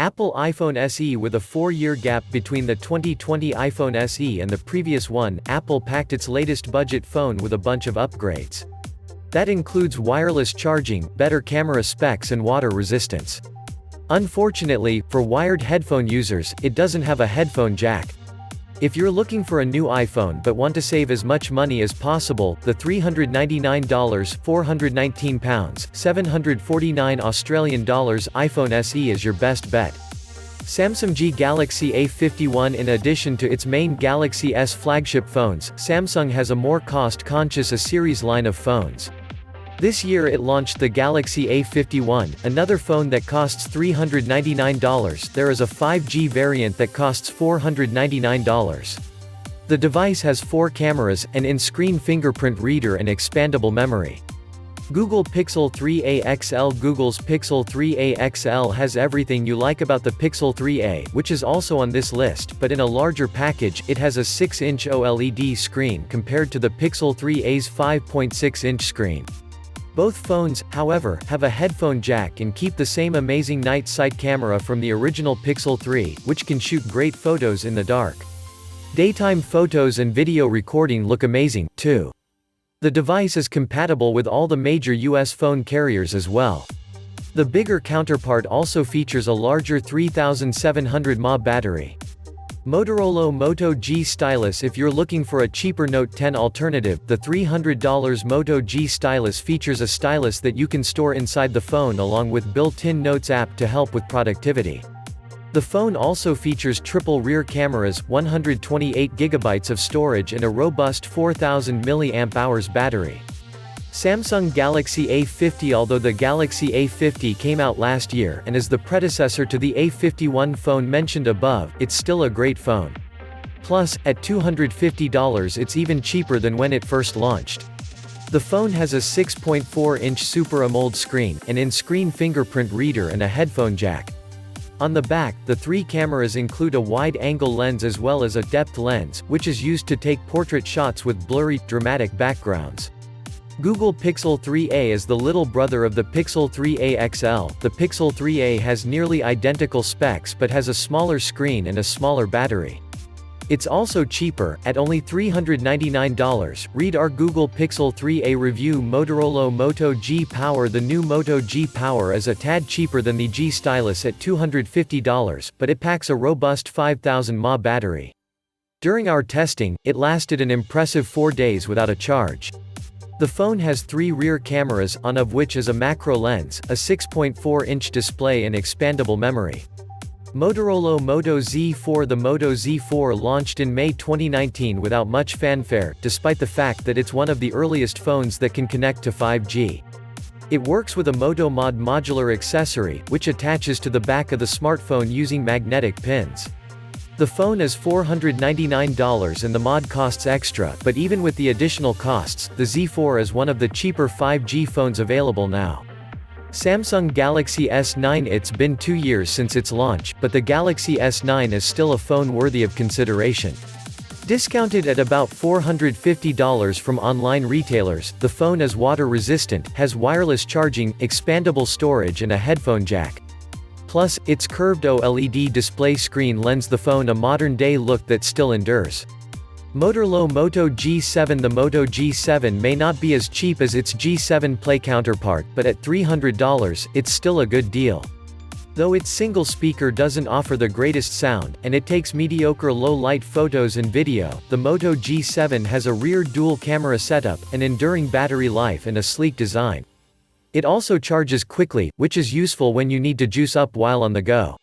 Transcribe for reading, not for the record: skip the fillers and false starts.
Apple iPhone SE. With a 4-year gap between the 2020 iPhone SE and the previous one, Apple packed its latest budget phone with a bunch of upgrades. That includes wireless charging, better camera specs and water resistance. Unfortunately, for wired headphone users, it doesn't have a headphone jack. If you're looking for a new iPhone but want to save as much money as possible, the $399 £419 749 Australian dollars iPhone SE is your best bet. Samsung Galaxy A51. In addition to its main Galaxy S flagship phones, Samsung has a more cost-conscious A-series line of phones. This year it launched the Galaxy A51, another phone that costs $399. There is a 5G variant that costs $499. The device has 4 cameras, an in-screen fingerprint reader and expandable memory. Google Pixel 3a XL. Google's Pixel 3a XL has everything you like about the Pixel 3a, which is also on this list, but in a larger package. It has a 6-inch OLED screen compared to the Pixel 3a's 5.6-inch screen. Both phones, however, have a headphone jack and keep the same amazing night sight camera from the original Pixel 3, which can shoot great photos in the dark. Daytime photos and video recording look amazing, too. The device is compatible with all the major US phone carriers as well. The bigger counterpart also features a larger 3700 mAh battery. Motorola Moto G Stylus. If you're looking for a cheaper Note 10 alternative, the $300 Moto G Stylus features a stylus that you can store inside the phone along with built-in Notes app to help with productivity. The phone also features triple rear cameras, 128GB of storage and a robust 4000 mAh battery. Samsung Galaxy A50. Although the Galaxy A50 came out last year and is the predecessor to the A51 phone mentioned above, it's still a great phone. Plus, at $250 it's even cheaper than when it first launched. The phone has a 6.4-inch Super AMOLED screen, an in-screen fingerprint reader and a headphone jack. On the back, the 3 cameras include a wide-angle lens as well as a depth lens, which is used to take portrait shots with blurry, dramatic backgrounds. Google Pixel 3a is the little brother of the Pixel 3a XL. The Pixel 3a has nearly identical specs but has a smaller screen and a smaller battery. It's also cheaper, at only $399. Read our Google Pixel 3a review. Motorola Moto G Power. The new Moto G Power is a tad cheaper than the G Stylus at $250, but it packs a robust 5000 mAh battery. During our testing, it lasted an impressive 4 days without a charge. The phone has 3 rear cameras, one of which is a macro lens, a 6.4-inch display and expandable memory. Motorola Moto Z4. The Moto Z4 launched in May 2019 without much fanfare, despite the fact that it's one of the earliest phones that can connect to 5G. It works with a Moto Mod modular accessory, which attaches to the back of the smartphone using magnetic pins. The phone is $499 and the mod costs extra, but even with the additional costs, the Z4 is one of the cheaper 5G phones available now. Samsung Galaxy S9. It's been 2 years since its launch, but the Galaxy S9 is still a phone worthy of consideration. Discounted at about $450 from online retailers, the phone is water resistant, has wireless charging, expandable storage and a headphone jack. Plus, its curved OLED display screen lends the phone a modern-day look that still endures. Motorola Moto G7. The Moto G7 may not be as cheap as its G7 Play counterpart, but at $300, it's still a good deal. Though its single speaker doesn't offer the greatest sound, and it takes mediocre low-light photos and video, the Moto G7 has a rear dual-camera setup, an enduring battery life and a sleek design. It also charges quickly, which is useful when you need to juice up while on the go.